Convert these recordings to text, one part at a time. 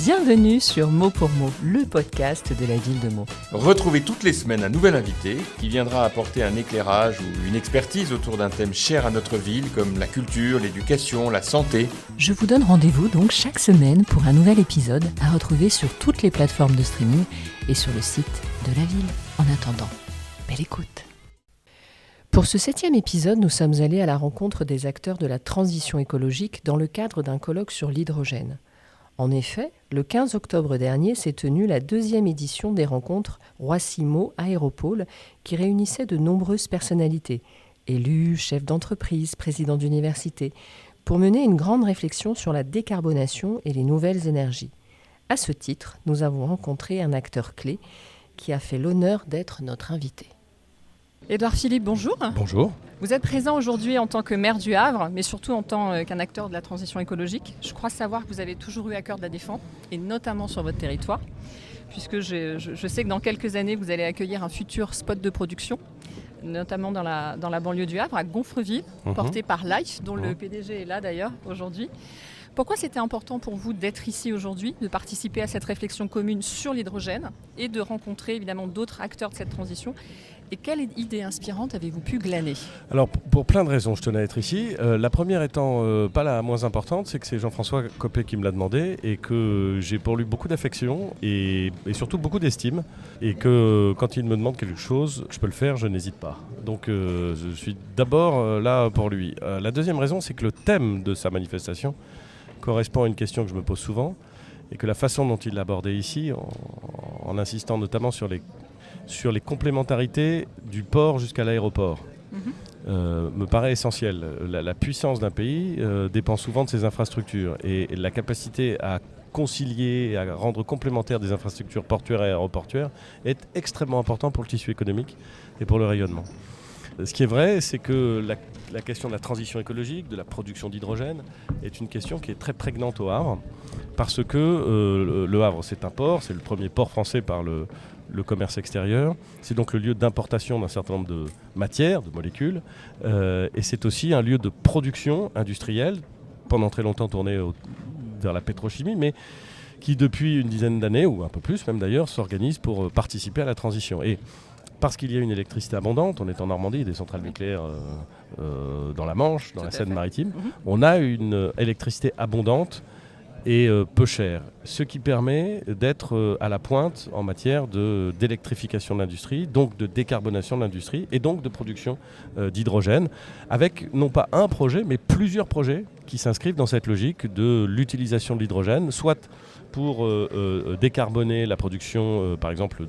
Bienvenue sur Mot pour Mot, le podcast de la ville de Meaux. Retrouvez toutes les semaines un nouvel invité qui viendra apporter un éclairage ou une expertise autour d'un thème cher à notre ville comme la culture, l'éducation, la santé. Je vous donne rendez-vous donc chaque semaine pour un nouvel épisode à retrouver sur toutes les plateformes de streaming et sur le site de la ville. En attendant, belle écoute. Pour ce 7e épisode, nous sommes allés à la rencontre des acteurs de la transition écologique dans le cadre d'un colloque sur l'hydrogène. En effet, le 15 octobre dernier s'est tenue la 2e édition des rencontres Roissy-Meaux Aéropôle qui réunissait de nombreuses personnalités, élus, chefs d'entreprise, présidents d'université, pour mener une grande réflexion sur la décarbonation et les nouvelles énergies. À ce titre, nous avons rencontré un acteur clé qui a fait l'honneur d'être notre invité. Édouard Philippe, bonjour. Bonjour. Vous êtes présent aujourd'hui en tant que maire du Havre, mais surtout en tant qu'un acteur de la transition écologique. Je crois savoir que vous avez toujours eu à cœur de la défendre, et notamment sur votre territoire, puisque je sais que dans quelques années, vous allez accueillir un futur spot de production, notamment dans la banlieue du Havre, à Gonfreville, porté par Life, dont le PDG est là d'ailleurs aujourd'hui. Pourquoi c'était important pour vous d'être ici aujourd'hui, de participer à cette réflexion commune sur l'hydrogène et de rencontrer évidemment d'autres acteurs de cette transition ? Et quelle idée inspirante avez-vous pu glaner ? Alors pour plein de raisons, je tenais à être ici. La première étant pas la moins importante, c'est que c'est Jean-François Copé qui me l'a demandé et que j'ai pour lui beaucoup d'affection et surtout beaucoup d'estime. Et que quand il me demande quelque chose, je peux le faire, je n'hésite pas. Donc je suis d'abord là pour lui. La deuxième raison, c'est que le thème de sa manifestation correspond à une question que je me pose souvent et que la façon dont il l'a abordée ici, en insistant notamment sur les complémentarités du port jusqu'à l'aéroport, me paraît essentiel. La puissance d'un pays dépend souvent de ses infrastructures et la capacité à concilier et à rendre complémentaires des infrastructures portuaires et aéroportuaires est extrêmement important pour le tissu économique et pour le rayonnement. Ce qui est vrai, c'est que la question de la transition écologique, de la production d'hydrogène, est une question qui est très prégnante au Havre, parce que le Havre, c'est un port, c'est le premier port français par le commerce extérieur, c'est donc le lieu d'importation d'un certain nombre de matières, de molécules, et c'est aussi un lieu de production industrielle, pendant très longtemps tourné vers la pétrochimie, mais qui depuis une dizaine d'années, ou un peu plus même d'ailleurs, s'organise pour participer à la transition. Et parce qu'il y a une électricité abondante, on est en Normandie, des centrales nucléaires dans la Manche, dans la Seine-Maritime, on a une électricité abondante et peu chère, ce qui permet d'être à la pointe en matière d'électrification de l'industrie, donc de décarbonation de l'industrie et donc de production d'hydrogène, avec non pas un projet, mais plusieurs projets qui s'inscrivent dans cette logique de l'utilisation de l'hydrogène, soit pour décarboner la production, par exemple,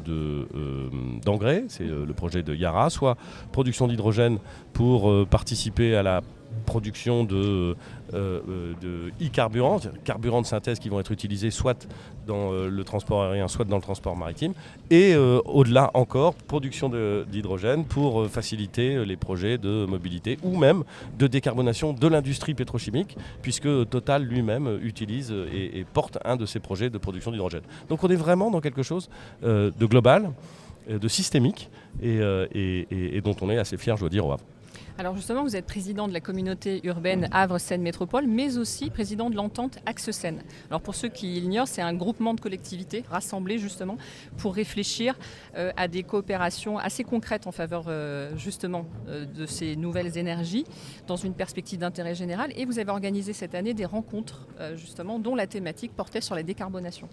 d'engrais, c'est le projet de Yara, soit production d'hydrogène pour participer à la production de e-carburants, carburants de synthèse qui vont être utilisés soit dans le transport aérien, soit dans le transport maritime, et au-delà encore, production d'hydrogène pour faciliter les projets de mobilité ou même de décarbonation de l'industrie pétrochimique, puisque Total lui-même utilise et porte un de ces projets de production d'hydrogène. Donc on est vraiment dans quelque chose de global, de systémique, et dont on est assez fier, je dois dire, au Havre. Alors justement, vous êtes président de la communauté urbaine Havre-Seine Métropole, mais aussi président de l'entente Axe-Seine. Alors pour ceux qui l'ignorent, c'est un groupement de collectivités rassemblées justement pour réfléchir à des coopérations assez concrètes en faveur justement de ces nouvelles énergies dans une perspective d'intérêt général. Et vous avez organisé cette année des rencontres justement dont la thématique portait sur la décarbonation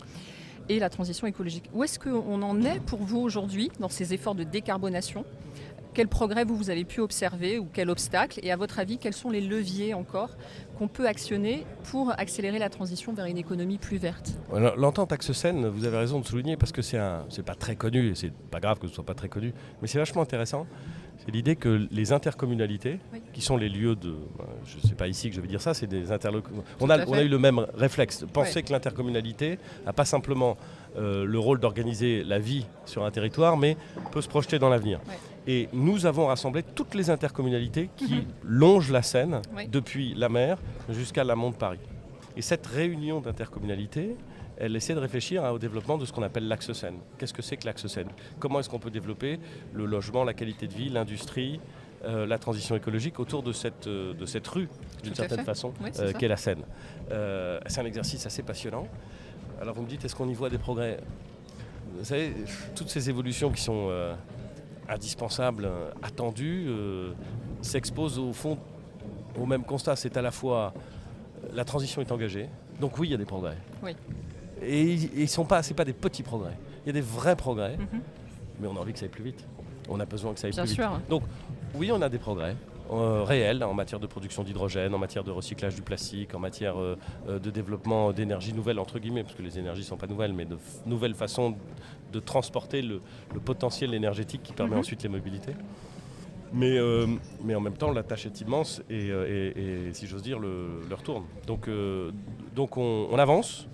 et la transition écologique. Où est-ce qu'on en est pour vous aujourd'hui dans ces efforts de décarbonation ? Quel progrès vous avez pu observer ou quel obstacle ? Et à votre avis, quels sont les leviers encore qu'on peut actionner pour accélérer la transition vers une économie plus verte ? L'entente Axe-Seine, vous avez raison de souligner, parce que c'est pas très connu, et c'est pas grave que ce soit pas très connu, mais c'est vachement intéressant. C'est l'idée que les intercommunalités, qui sont les lieux de... je ne sais pas ici que je vais dire ça, c'est des interlocuteurs. On a eu le même réflexe. Penser que l'intercommunalité n'a pas simplement le rôle d'organiser la vie sur un territoire, mais peut se projeter dans l'avenir. Ouais. Et nous avons rassemblé toutes les intercommunalités qui longent la Seine, depuis la mer jusqu'à l'amont de Paris. Et cette réunion d'intercommunalités, elle essaie de réfléchir au développement de ce qu'on appelle l'axe Seine. Qu'est-ce que c'est que l'axe Seine ? Comment est-ce qu'on peut développer le logement, la qualité de vie, l'industrie, la transition écologique autour de cette rue, d'une certaine façon, qu'est la Seine. C'est un exercice assez passionnant. Alors vous me dites, est-ce qu'on y voit des progrès ? Vous savez, toutes ces évolutions qui sont indispensables, attendues, s'exposent au fond au même constat. C'est à la fois la transition est engagée, donc oui, il y a des progrès. Oui. Et c'est pas des petits progrès, il y a des vrais progrès, mais on a envie que ça aille plus vite. On a besoin que ça aille Bien plus sûr. vite. Donc oui, on a des progrès. Réels en matière de production d'hydrogène, en matière de recyclage du plastique, en matière de développement d'énergies nouvelles, entre guillemets, parce que les énergies ne sont pas nouvelles, mais de nouvelles façons de transporter le potentiel énergétique qui permet ensuite les mobilités. Mais en même temps, la tâche est immense et si j'ose dire, le retourne. Donc on avance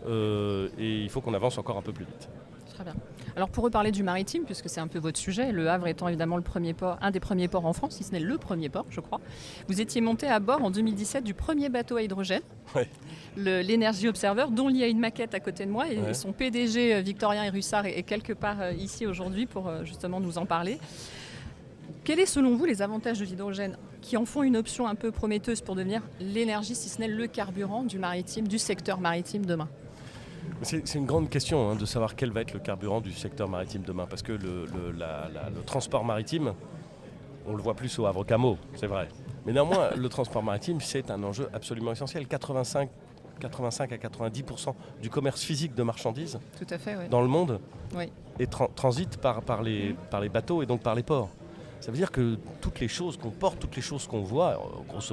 et il faut qu'on avance encore un peu plus vite. Très bien. Alors pour reparler du maritime, puisque c'est un peu votre sujet, Le Havre étant évidemment le premier port, un des premiers ports en France, si ce n'est le premier port, je crois. Vous étiez monté à bord en 2017 du premier bateau à hydrogène, l'Energy Observer, dont il y a une maquette à côté de moi, et son PDG Victorien Hérussard est quelque part ici aujourd'hui pour justement nous en parler. Quels sont selon vous les avantages de l'hydrogène qui en font une option un peu prometteuse pour devenir l'énergie, si ce n'est le carburant du maritime, du secteur maritime demain ? C'est une grande question de savoir quel va être le carburant du secteur maritime demain, parce que le transport maritime, on le voit plus au Havre qu'à Meaux, c'est vrai. Mais néanmoins, le transport maritime, c'est un enjeu absolument essentiel. 85 à 90% du commerce physique de marchandises Tout à fait, dans le monde transite par les bateaux et donc par les ports. Ça veut dire que toutes les choses qu'on porte, toutes les choses qu'on voit, grosso